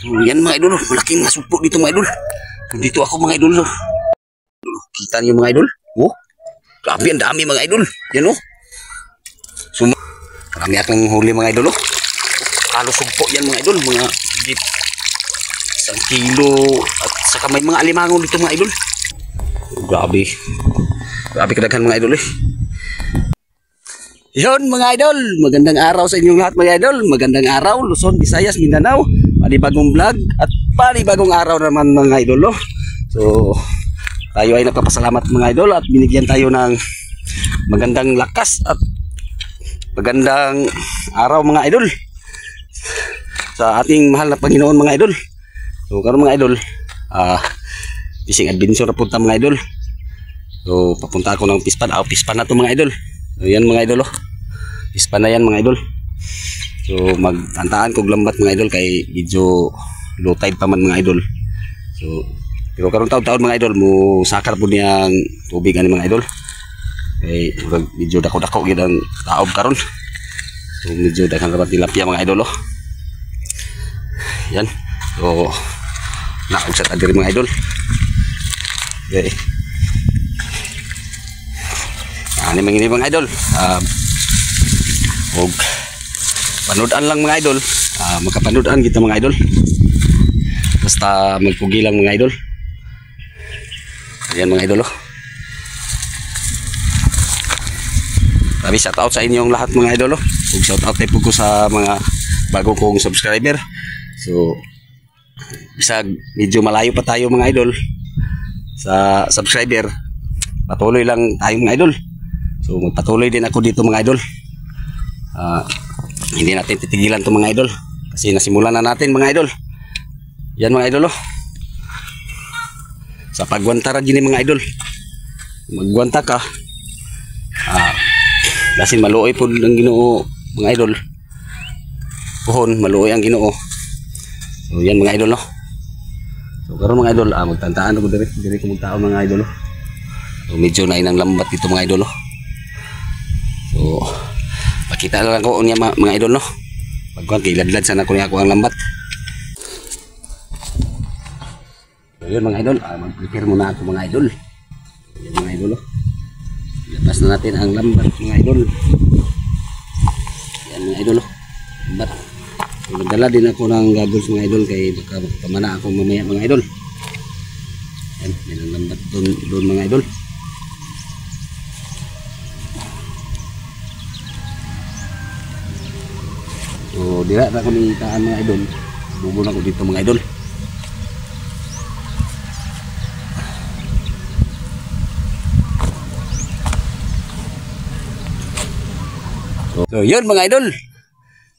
So, yan mga idol, malaking masupot dito mga idol. Dito ako mga idol. Kita niyo mga idol? Oh, grabe ang dami mga idol. Yan oh. So, marami akong huli mga idol oh. Halos sugpo yan mga idol, mga 1 kilo at saka may mga alimango dito mga idol. Grabe. Grabe kadaghan mga idol eh. Yun mga idol, magandang araw sa inyong lahat mga idol. Magandang araw, Luzon, Visayas, Mindanao. Panibagong vlog at panibagong araw naman mga idol oh. So, tayo ay nagpapasalamat mga idol at binigyan tayo ng magandang lakas at magandang araw mga idol sa ating mahal na Panginoon mga idol. So karon mga idol, fishing adventure na punta mga idol. So papunta ako ng pispan. Pispan na to mga idol. So yan mga idol oh. Pispan na yan mga idol. So magtantaan kog lambat mga idol kay medyo low tide pa man mga idol. So pero karon taon-taon mga idol mo sakar po niyang tubig ani mga idol. Kay medyo dako-dako gid ang taob karon. So medyo daghang rapat tilapia mga idol oh. Yan. So naog sa diri mga idol. Okay. Ani mga idol. Og panood-an lang mga idol. Makapanood-an kita mga idol. Basta magpugi lang mga idol. Ayan mga idol oh. Sabi shout out sa inyong lahat mga idol oh. Ug shout out po ko sa mga bago kong subscriber. So bisag medyo malayo pa tayo mga idol sa subscriber, patuloy lang tayo mga idol. So magpatuloy din ako dito mga idol. Hindi natin titigilan to mga idol kasi nasimulan na natin mga idol. Yan mga idol oh. Sa pagwanta ra gini mga idol, magwanta ka dasin maluoy po ang Ginoo mga idol. Puhon maluoy ang Ginoo. So yan mga idol no. So karon mga idol magtantaan ko diri ko magtao mga idol no. So medyo na inang lambat dito mga idol no. So pakita lang ko niya mga idol no. Pagkuan kay ladlad sana ko niya ako ang lambat. So yun mga idol, mag-prepare muna ako mga idol. Yan mga idol no. Labas na natin ang lambat mga idol. Yan mga idol no. Lambat. So, nagdala din ako ng goggles mga idol kay baka pamana ako mamaya mga idol. Yan, yan ang lambat doon mga idol. So dira na ako nitaan mga idol. Bugon ako dito mga idol. So yun mga idol.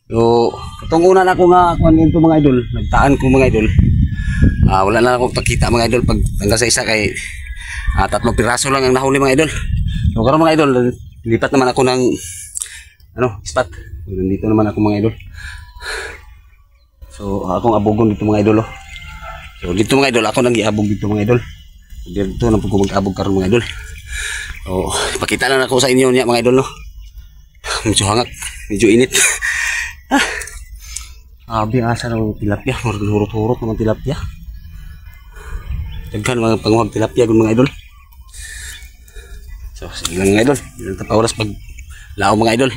So, itong una na ako nga kuan nito mga idol, nagtaan ko mga idol. Wala na akong pakita mga idol pag tanggal sa isa kay 3 piraso lang ang nahuli mga idol. So, karon mga idol, lipat naman ako ng spot. Nandito naman ako mga idol. So, akong abugon dito mga idol. Oh. So, dito mga idol, ako nang giabog dito mga idol. Dito na po ko mag-abog karon mga idol. So, ipakita lang ako sa inyo niya mga idol no. Medyo hangak, medyo init. Abi asa ng tilapia, hurot-hurot naman tilapia. Daghan mga panguhag tilapia gun mga idol. So sige lang mga idol, ilang pa oras pag lao mga idol.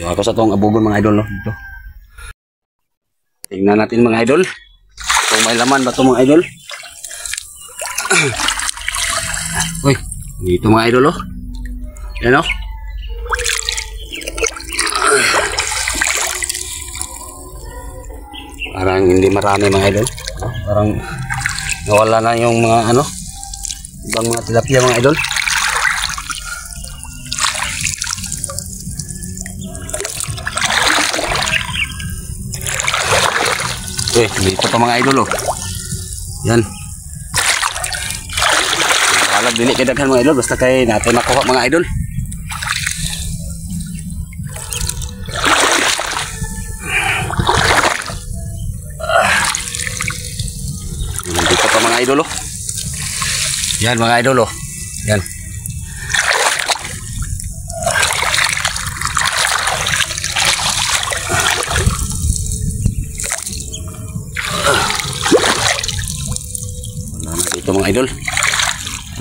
Yo ako sa tong abugon mga idol no dito. Tingnan natin mga idol. Kung may laman ba to mga idol? Uy, dito mga idol oh. Yan oh. Parang hindi marami mga idol. Parang nawala na yung mga ibang mga tilapia mga idol. Dito pa mga idol oh. Yan. Alam dili kay daghan mga idol basta kay natin makuha mga idol. Dito pa mga idol oh. Yan mga idol oh. Yan. Ito mga idol.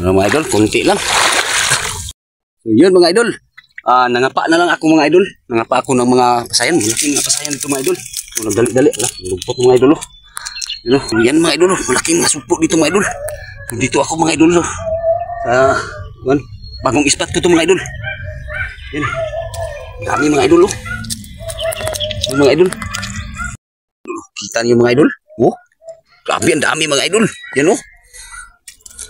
Ano mga idol, kunti lang. So yun mga idol. Nangapa na lang ako mga idol. Nangapa ako ng mga pasayan. Malaking mga pasayan dito mga idol. So nagdali-dali. Lugpot mga idol. Yan mga idol. Malaking masupot dito mga idol. So dito ako mga idol. Bagong ispat ko ito mga idol. Yan. Dami mga idol. Mga idol. Kita niyo mga idol. Oh. Grabe, ang dami mga idol. Yan oh.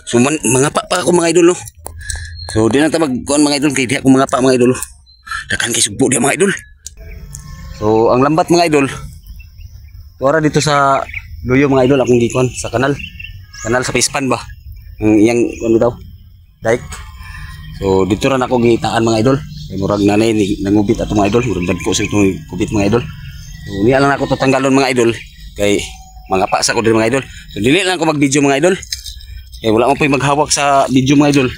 So mga pa ako mga idol. So di na ta magkuan mga idol kay di ako mga pa mga idol. Dakan kay sugpo dia mga idol. So ang lambat mga idol. Tora dito sa Luyo mga idol akong gikuan sa kanal. Kanal sa Pispan ba. Ang iyang ano daw. Dike. So dito ra nako gitaan mga idol. Kay murag nanay ni nangubit ato mga idol. Murag dagko sa itong kubit mga idol. So niya lang ako tatanggalon mga idol kay mga pa sa ko din mga idol. So dili lang ako mag-video mga idol. Eh wala mo pa maghawak sa video mga idol.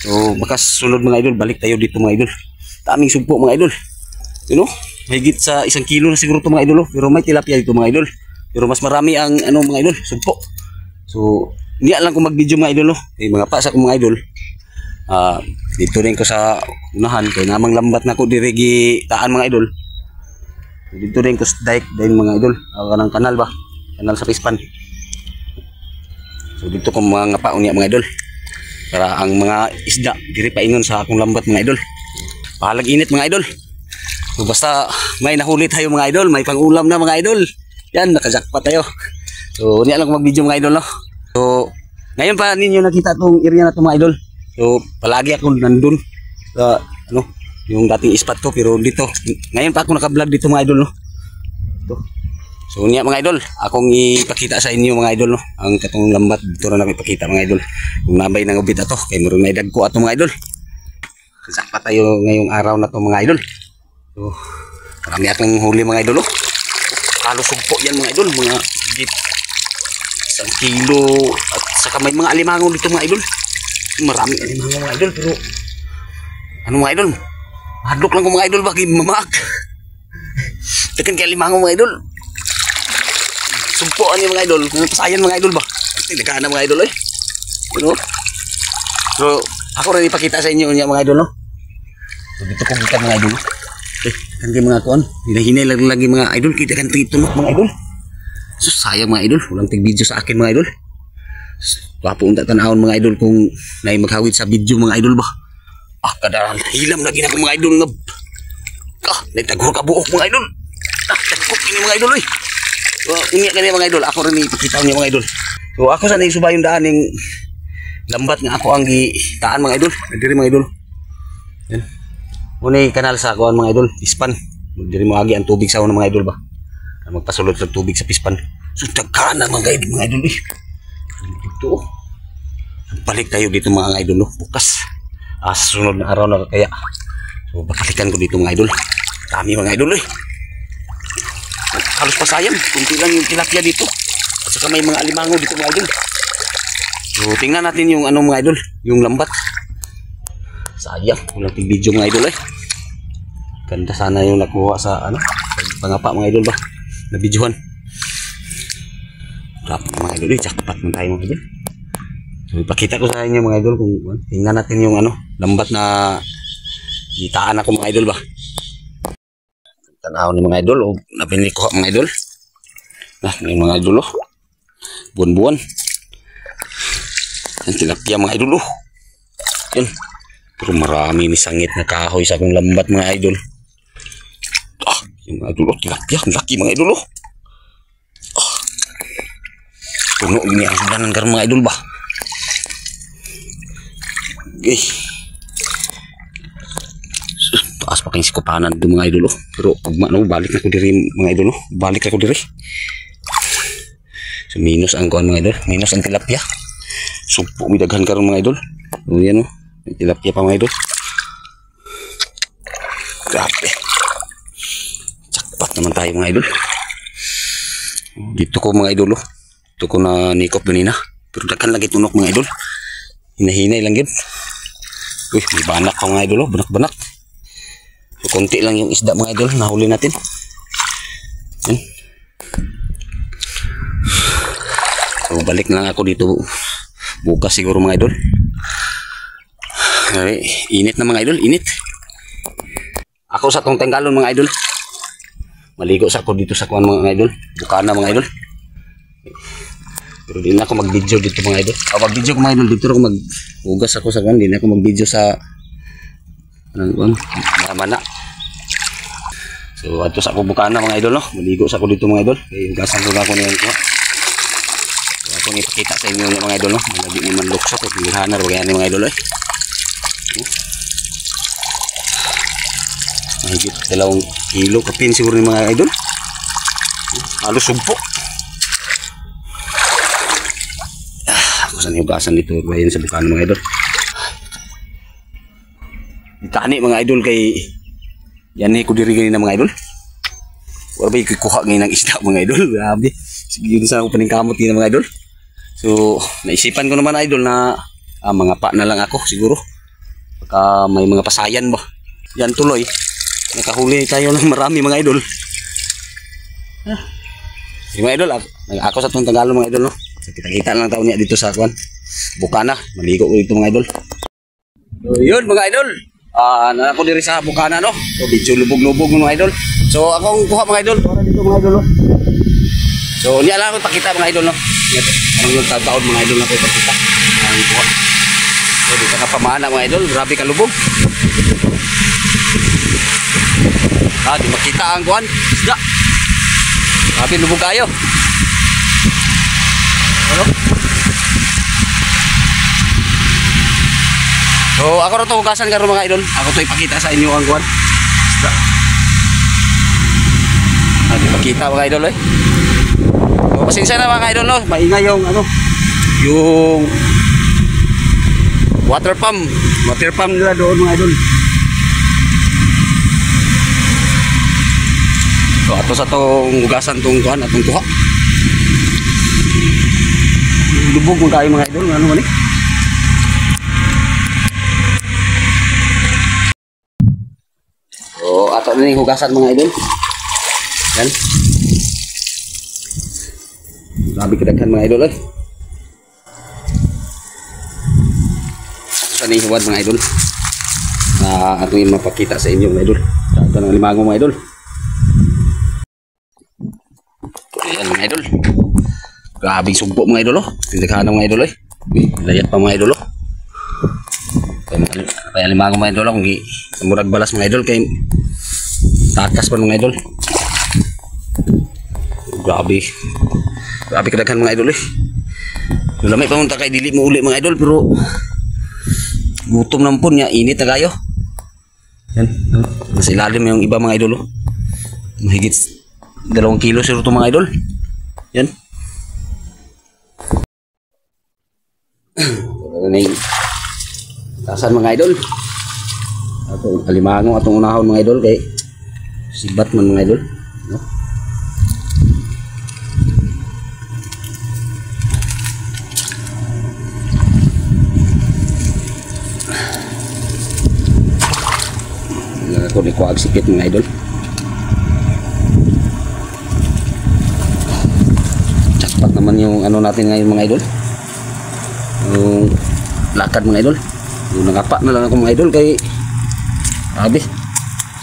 So bakas sunod mga idol balik tayo dito mga idol. Daming sugpo mga idol. You know, higit sa 1 kilo na siguro to mga idol. Pero may tilapia dito mga idol. Pero mas marami ang ano mga idol, sugpo. So niya lang ko mag-video mga idol. Eh mga pa sa ko mga idol. Dito rin ko sa unahan kay namang lambat na ko diri gitaan mga idol. Dito rin ko sa dike din mga idol. Kanang kanal ba? Kanal sa Pispan. So dito ko mga paon niya mga idol. Para ang mga isda diri paingon sa akong lambat mga idol. Pahalag init mga idol. So basta may nahuli tayo mga idol, may pang-ulam na mga idol. Yan, nakajakpat tayo. So niya lang mag-video mga idol no. So ngayon pa ninyo nakita tong area na to mga idol. So palagi ako nandun sa ano, yung dating spot ko pero dito ngayon pa ako naka-vlog dito mga idol no. Ito. So niya mga idol, akong ipakita sa inyo mga idol no. Ang katong lambat dito na ipakita mga idol. Kung nabay nang ubit ato, kay meron na dagko ato mga idol. Sakpa tayo ngayong araw na to mga idol. So marami akong huli mga idol no. Halos sugpo yan mga idol, mga higit 1 kilo at saka may mga alimango dito mga idol. Marami alimango mga idol pero ano mga idol? Hadlok lang ko mga idol bagi mamaak. Tekan kay alimango mga idol. Sumpuan yung mga idol, pasayan mga idol ba? Nagkaan na mga idol eh. You know? So, ako rin ipakita sa inyo niya mga idol no? So, dito ko kita mga idol. Kanti mga kuan, hinahinay lang lagi mga idol, kita kan tunok mga idol. So, sayang mga idol, walang tig-video sa akin mga idol. Papunta tanahon mga idol kung naay maghawid sa video mga idol ba? Kadaran, hilam lagi na ko mga idol nga. Nagtaguro ka buok mga idol. Tagkok ini mga idol eh. So, unya kani mga idol, ako rin ipakita niyo mga idol. So, ako sa naisubayon daan ning lambat nga ako ang gitaan mga idol. Diri mga idol. Yan. Unay kanal sa kuan mga idol, Pispan. Diri mo agi ang tubig sa una mga idol ba. Magpasulod sa tubig sa Pispan. So, daghan na mga idol eh. Dito. Balik tayo dito mga idol bukas. Sunod na araw na kaya. So, babalikan ko dito mga idol. Dami mga idol eh. Halos pa sayang, kunti lang yung tilapia dito. At saka may mga alimango dito mga idol. So tingnan natin yung ano mga idol, yung lambat. Sayang, walang video mga idol eh. Ganda sana yung nakuha sa ano, pangapa mga idol ba, na videohan. Grabe mga idol eh, jackpot man tayo mga idol. So ipakita ko sa inyo mga idol kung tingnan natin yung ano, lambat na itaan ako mga idol ba. Tanaw ni mga idol o napinili ko mga idol. Yung mga idol buwan-buwan. Ang tilapia mga idol yan. Pero marami ni sangit na kahoy sa akong lambat mga idol. Yung mga idol tilapia, ang laki mga idol puno gini ang sudanan karon mga idol ba. Okay. Taas pa kayong sikupanan dito mga idol pero pag balik na ko diri mga idol balik ako diri. So minus ang kuan mga idol, minus ang tilapia. Sumpo mi daghan karon mga idol. O yan tilapia pa mga idol. Grabe. Jackpot naman tayo mga idol. Dito ko mga idol dito ko na nikop ganina. Pero daghan lagi tunok mga idol. Hinahinay lang yun. Uy, may banak pa mga idol banak-banak. So, konti lang yung isda mga idol, nahuli natin. Yan. So balik na lang ako dito Bukas siguro mga idol. Ay, init na mga idol, init. Ako sa tong tanggalon mga idol. Maligo sa ako dito sa kuan mga idol. Bukana mga idol. Pero di na ako mag-video dito mga idol. Mag-video ko mga idol dito ako mag-ugas ako sa kuan, di na ako mag-video sa anong kuan, mana. So ato sa ako bukana mga idol no. Maligo sa ako dito mga idol. Kay hugasan ko na ako niyan ko. So ako ipakita sa inyo mga idol no. Lagi ni man luksot at gihanar bagay ni mga idol eh. Mahigit 2 kilo kapin siguro ni mga idol. Halos sugpo. Ako sa hugasan dito bayan sa bukana mga idol. Itani mga idol kay yan ko diri ganina mga idol. Wala ba ikukuha ngayon ng isda mga idol. Grabe. Sige yun sa ako paningkamot yun mga idol. So naisipan ko naman idol na mga pa na lang ako siguro. Baka may mga pasayan ba. Yan tuloy. Nakahuli tayo ng marami mga idol. Mga idol, ako sa itong Tagalog mga idol no. So, kita-kita lang taon niya dito sa kuan. Bukana, maligo ko dito mga idol. So yun mga idol. Ako diri sa Bukana no. So medyo lubog-lubog mga idol. So akong kuha mga idol para dito mga idol no. So niya lang ako ipakita mga idol no. Anong yung taon mga idol na ko ipakita. Ang kuha. So dito ka pamana mga idol, grabe ka lubog. Di makita ang kuan. Isda. Grabe lubog kayo. Ano? So ako rin ito hugasan karon mga idol. Ako ito ipakita sa inyo ang kuan. Isda. Di makita mga idol eh. So pasensya na mga idol no. Maingay yung ano. Yung water pump. Water pump nila doon mga idol. So ato sa tong hugasan tong kuan atong kuha. Lubog mo tayo mga idol, ano man eh. So ato na yung hugasan mga idol. Yan. Grabe kadaghan mga idol eh. Ito na yung huwad mga idol. Na ato yung mapakita sa inyo mga idol. Ito na limango mga idol. Ayan mga idol. Grabing sugpo mga idol oh. Tindaghan ng mga idol eh. Layat pa mga idol oh. Kaya limango mga idol oh. Kung murag balas mga idol kay takas pa mga idol. Grabe. Grabe kadaghan mga idol eh. Lamay pa munta kay dili mo uli mga idol pero gutom naman niya, init na kayo. Yan. Nasa ilalim yung iba mga idol oh. Mahigit 2 kilo siguro ito mga idol. Yan. Tasan mga idol. Atong alimango atong unahon mga idol kay sibat man mga idol. No? Ako ni kuag sikit mga idol. Jackpot naman yung ano natin ngayon mga idol. Yung lakad mga idol. Yung nangapa na lang ako mga idol kay abi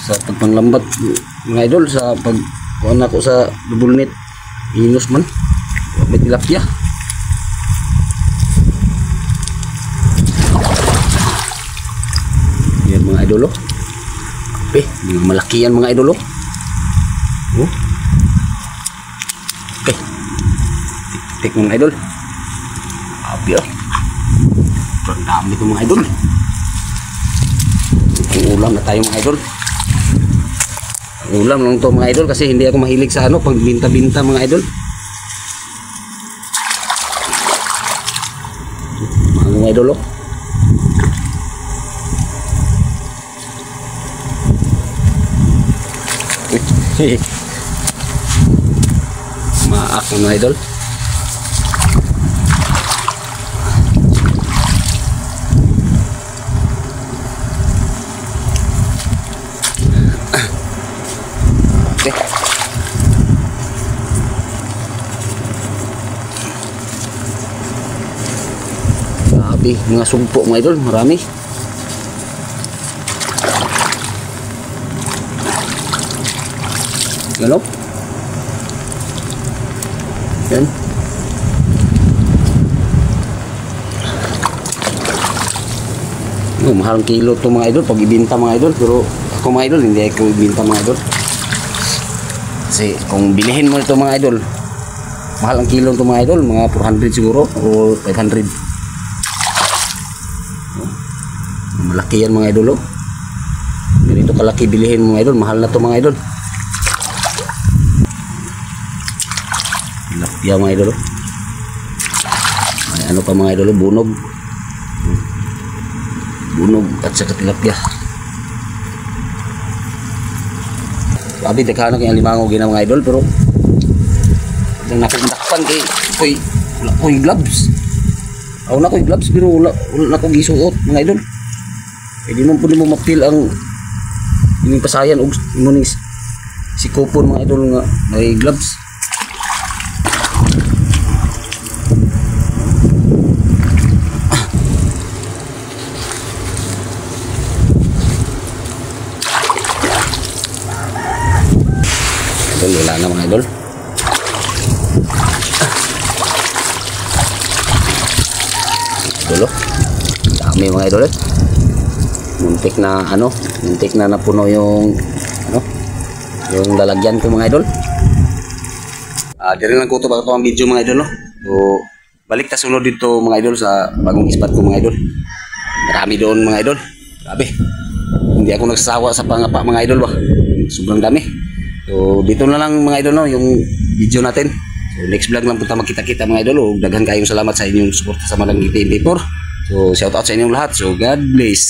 sa pagpanglambat mga idol sa pagkuhan ako sa double net inos man may tilapia. Yan mga idol oh. Malaki yan mga idol oh. Okay. Tik mga idol. Abi oh. Ang dami ito mga idol. Ang ulam na tayo mga idol. Ang ulam lang ito mga idol kasi hindi ako mahilig sa ano pag binta-binta mga idol. Mga idol oh. Maak mga idol. Grabe, mga sumpo mga idol, marami. Yan o. Yan. Mahal ang kilo to mga idol pag ibinta mga idol, pero ako mga idol hindi ako ibinta mga idol. Kasi kung bilihin mo ito mga idol, mahal ang kilo ito mga idol, mga 400 siguro o 500. Malaki yan mga idol. Ganito kalaki bilihin mga idol, mahal na to mga idol. Tilapia mga idol. May ano pa mga idol, bunog. Bunog at saka tilapia. Sabi dekano kay limango gina mga idol, pero nang nakindakpan kay wala ko yung gloves. Aw na ko yung gloves pero wala na ko gisuot mga idol. Hindi mo pud mo mapil ang ining pasayan og imuning si kupon mga idol nga may gloves. Idol, wala na mga idol. Idol, dami mga idol eh. Muntik na ano, muntik na napuno yung ano, yung lalagyan ko mga idol. Dire lang ko to bago ang video mga idol no. So balik ta sunod dito mga idol sa bagong spot ko mga idol. Marami doon mga idol. Grabe. Hindi ako nagsasawa sa pangapa mga idol ba. Sobrang dami. So dito na lang mga idol no yung video natin. So next vlog lang punta magkita-kita mga idol. Ug daghan kayong salamat sa inyong suporta sa Malangiti 24. So shout out sa inyong lahat. So God bless.